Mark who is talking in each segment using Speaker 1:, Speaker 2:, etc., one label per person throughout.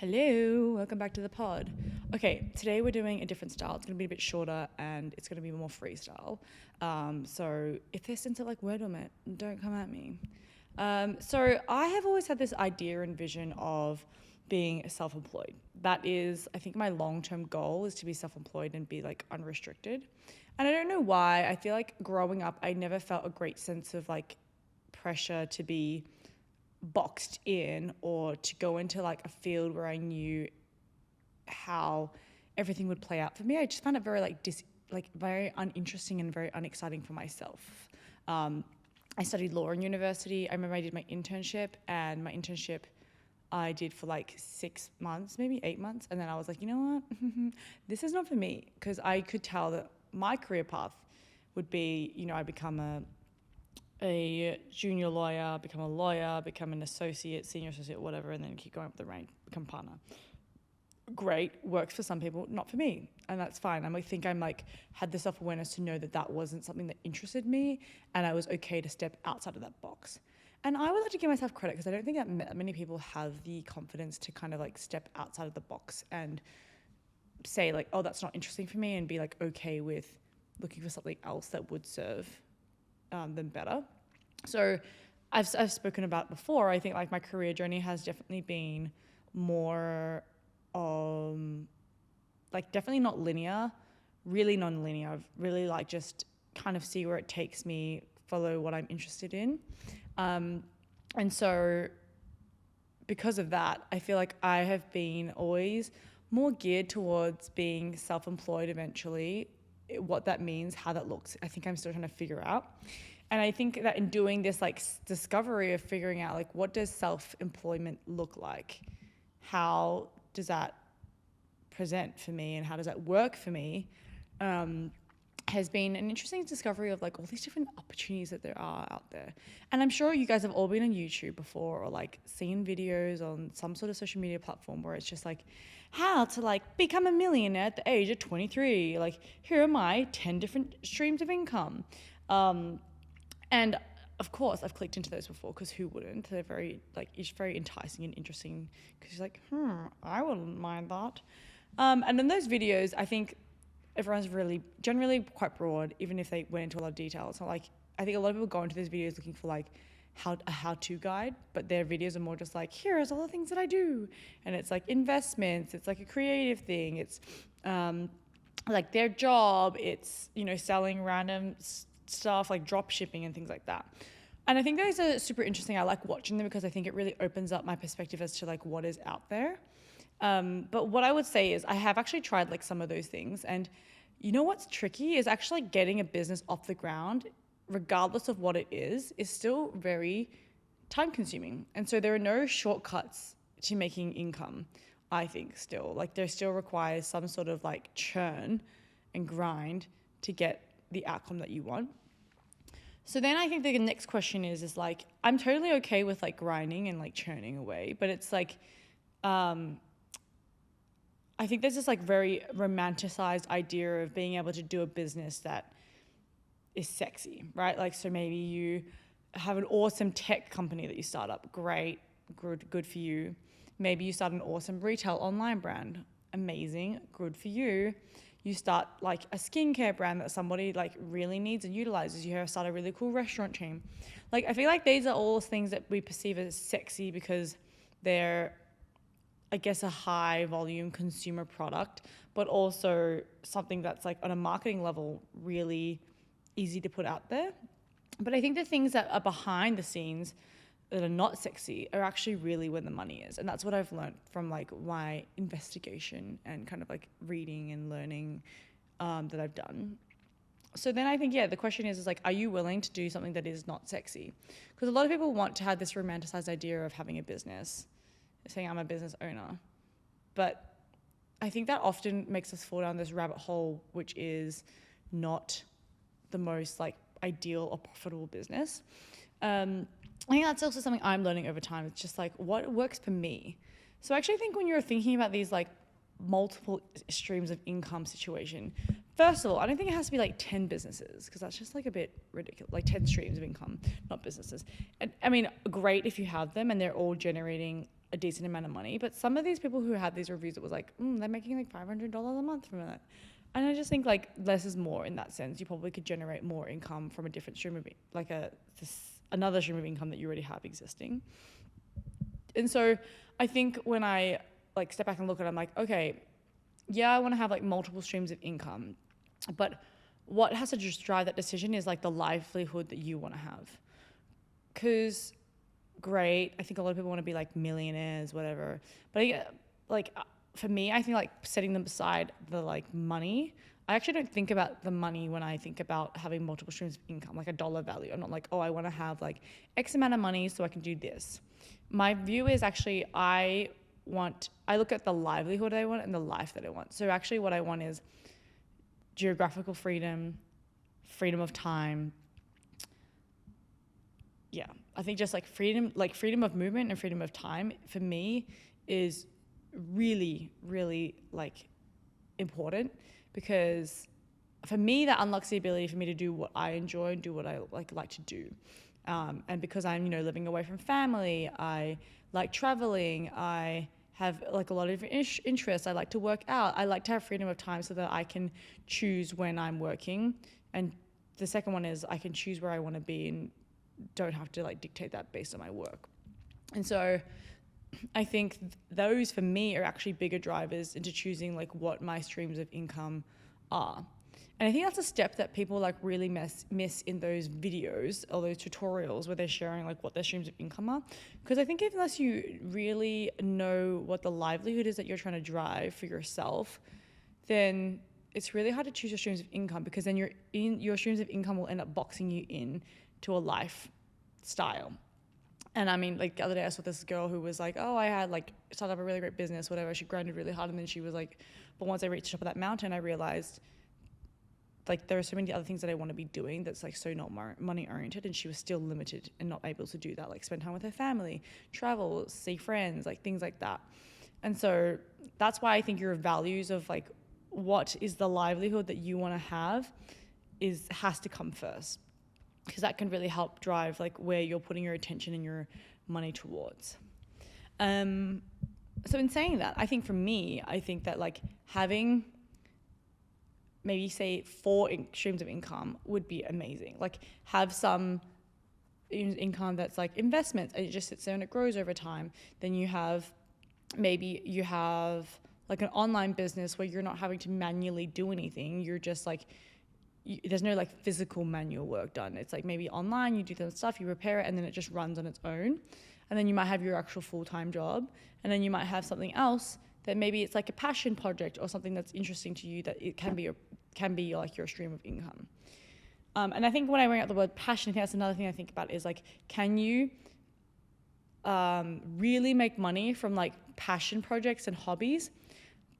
Speaker 1: Hello, welcome back to the pod. Okay, today we're doing a different style. It's going to be a bit shorter and it's going to be more freestyle. So if there's sense of like word vomit, don't come at me. So I have always had this idea and vision of being self-employed. That is, I think my long-term goal is to be self-employed and be like unrestricted. And I don't know why. I feel like growing up, I never felt a great sense of like pressure to be boxed in or to go into like a field where I knew how everything would play out for me. I just found it very very uninteresting and very unexciting for myself. I studied law in university. I remember I did my internship, and my internship I did for like 6 months, maybe 8 months, and then I was like, you know what, this is not for me, because I could tell that my career path would be, I become a junior lawyer, become a lawyer, become an associate, senior associate, whatever, and then keep going up the rank, become partner. Great, works for some people, not for me, and that's fine. I think I'm like had the self-awareness to know that that wasn't something that interested me, and I was okay to step outside of that box. And I would like to give myself credit, because I don't think that many people have the confidence to kind of like step outside of the box and say like, oh, that's not interesting for me, and be like okay with looking for something else that would serve them better. So I've spoken about before, I think like my career journey has definitely been more like definitely not linear, really non-linear. I've really like just kind of see where it takes me, follow what I'm interested in. And so because of that, I feel like I have been always more geared towards being self-employed eventually. What that means, how that looks, I think I'm still trying to figure out. And I think that in doing this like discovery of figuring out like what does self-employment look like, how does that present for me and how does that work for me, has been an interesting discovery of like all these different opportunities that there are out there. And I'm sure you guys have all been on YouTube before, or like seen videos on some sort of social media platform where it's just like how to like become a millionaire at the age of 23. Like, here are my 10 different streams of income. And of course I've clicked into those before, because who wouldn't? They're very like, it's very enticing and interesting, because you're like, I wouldn't mind that. And in those videos, I think everyone's really generally quite broad, even if they went into a lot of detail. It's not like, I think a lot of people go into these videos looking for like a how-to guide, but their videos are more just like, here's all the things that I do. And it's like investments, it's like a creative thing, it's like their job, it's, selling random stuff like drop shipping and things like that. And I think those are super interesting. I like watching them because I think it really opens up my perspective as to like what is out there. But what I would say is I have actually tried like some of those things, and what's tricky is actually getting a business off the ground, regardless of what it is still very time consuming. And so there are no shortcuts to making income, I think. Still, like, there still requires some sort of like churn and grind to get the outcome that you want. So then I think the next question is like, I'm totally okay with like grinding and like churning away, but it's like, I think there's this like very romanticized idea of being able to do a business that is sexy, right? Like, so maybe you have an awesome tech company that you start up. Great, good for you. Maybe you start an awesome retail online brand. Amazing, good for you. You start like a skincare brand that somebody like really needs and utilizes. You start a really cool restaurant chain. Like, I feel like these are all things that we perceive as sexy because they're, I guess, a high volume consumer product, but also something that's like on a marketing level really easy to put out there. But I think the things that are behind the scenes that are not sexy are actually really where the money is. And that's what I've learned from like my investigation and kind of like reading and learning that I've done. So then I think, the question is like, are you willing to do something that is not sexy? Because a lot of people want to have this romanticized idea of having a business, saying I'm a business owner. But I think that often makes us fall down this rabbit hole, which is not the most like ideal or profitable business. I think that's also something I'm learning over time. It's just like, what works for me? So I actually think when you're thinking about these like multiple streams of income situation, first of all, I don't think it has to be like 10 businesses, because that's just like a bit ridiculous, like 10 streams of income, not businesses. And I mean, great if you have them and they're all generating a decent amount of money. But some of these people who had these reviews, it was like, they're making like $500 a month from it. And I just think like less is more in that sense. You probably could generate more income from a different stream of, like another stream of income that you already have existing. And so I think when I like step back and look at it, I'm like, okay, yeah, I want to have like multiple streams of income, but what has to just drive that decision is like the livelihood that you want to have. Because great, I think a lot of people want to be like millionaires, whatever. But for me, I think like setting them aside the like money, I actually don't think about the money when I think about having multiple streams of income, like a dollar value. I'm not like, oh, I want to have like X amount of money so I can do this. My view is actually I look at the livelihood I want and the life that I want. So actually what I want is geographical freedom, freedom of time. Yeah, I think just like freedom of movement and freedom of time for me is really, really like important, because for me that unlocks the ability for me to do what I enjoy and do what I like to do. And because I'm, living away from family, I like traveling, I have like a lot of interests, I like to work out, I like to have freedom of time so that I can choose when I'm working. And the second one is I can choose where I want to be and don't have to like dictate that based on my work. And so I think those for me are actually bigger drivers into choosing like what my streams of income are. And I think that's a step that people like really miss in those videos or those tutorials where they're sharing like what their streams of income are. Because I think unless you really know what the livelihood is that you're trying to drive for yourself, then it's really hard to choose your streams of income, because then your streams of income will end up boxing you in to a lifestyle. And I mean, like the other day I saw this girl who was like, oh, I had like started up a really great business, whatever. She grinded really hard. And then she was like, but once I reached the top of that mountain, I realized like there are so many other things that I want to be doing that's like so not money oriented. And she was still limited and not able to do that, like spend time with her family, travel, see friends, like things like that. And so that's why I think your values of like what is the livelihood that you want to have has to come first, because that can really help drive like where you're putting your attention and your money towards. So in saying that, I think for me, I think that like having maybe say 4 streams of income would be amazing. Like have some income that's like investments and it just sits there and it grows over time. Then you have like an online business where you're not having to manually do anything. You're just like, there's no like physical manual work done. It's like maybe online, you do the stuff, you repair it, and then it just runs on its own. And then you might have your actual full-time job, and then you might have something else that maybe it's like a passion project or something that's interesting to you that it can be like your stream of income. And I think when I bring up the word passion, I think that's another thing I think about is like, can you really make money from like passion projects and hobbies?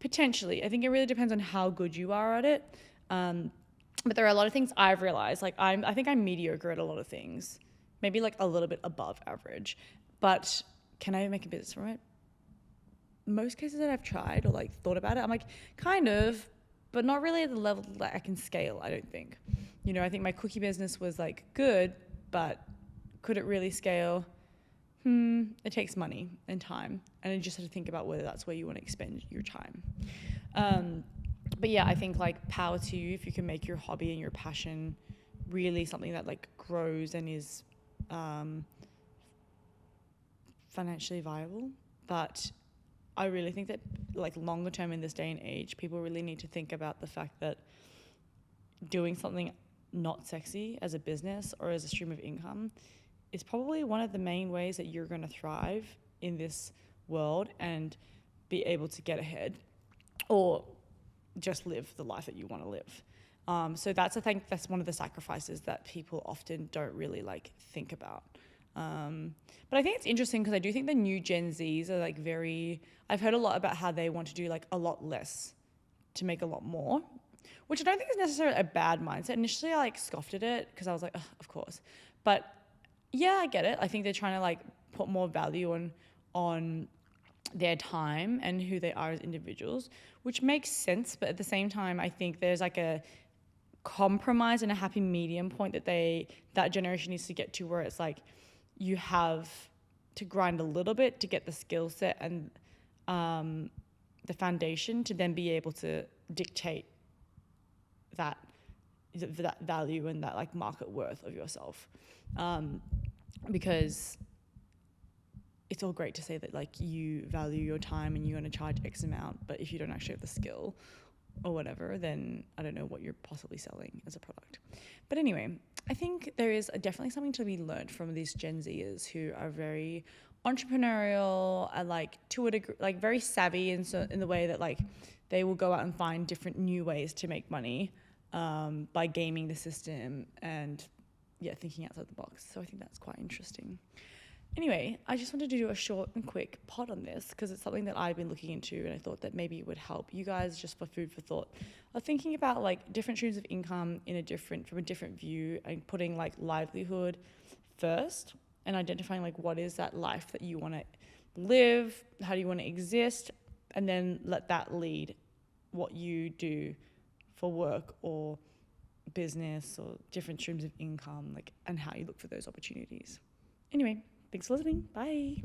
Speaker 1: Potentially. I think it really depends on how good you are at it. But there are a lot of things I've realized, like I think I'm mediocre at a lot of things, maybe like a little bit above average, but can I make a business from it? Most cases that I've tried or like thought about it, I'm like kind of, but not really at the level that I can scale, I don't think. I think my cookie business was like good, but could it really scale? It takes money and time, and you just have to think about whether that's where you want to expend your time. But yeah, I think like power to you if you can make your hobby and your passion really something that like grows and is financially viable. But I really think that like longer term in this day and age, people really need to think about the fact that doing something not sexy as a business or as a stream of income is probably one of the main ways that you're going to thrive in this world and be able to get ahead or just live the life that you want to live. So I think that's one of the sacrifices that people often don't really like think about. But I think it's interesting because I do think the new Gen Zs are like I've heard a lot about how they want to do like a lot less to make a lot more, which I don't think is necessarily a bad mindset. Initially I like scoffed at it because I was like, of course. But yeah, I get it. I think they're trying to like put more value on their time and who they are as individuals, which makes sense. But at the same time, I think there's like a compromise and a happy medium point that generation needs to get to, where it's like you have to grind a little bit to get the skill set and the foundation to then be able to dictate that value and that like market worth of yourself. Because it's all great to say that like you value your time and you're going to charge X amount, but if you don't actually have the skill or whatever, then I don't know what you're possibly selling as a product. But anyway, I think there is definitely something to be learned from these Gen Zers who are very entrepreneurial and like to a degree, like very savvy in the way that like they will go out and find different new ways to make money by gaming the system and thinking outside the box. So I think that's quite interesting. Anyway, I just wanted to do a short and quick pod on this because it's something that I've been looking into and I thought that maybe it would help you guys just for food for thought. Of thinking about like different streams of income from a different view and putting like livelihood first and identifying like what is that life that you want to live, how do you want to exist, and then let that lead what you do for work or business or different streams of income, like, and how you look for those opportunities. Anyway, thanks for listening. Bye.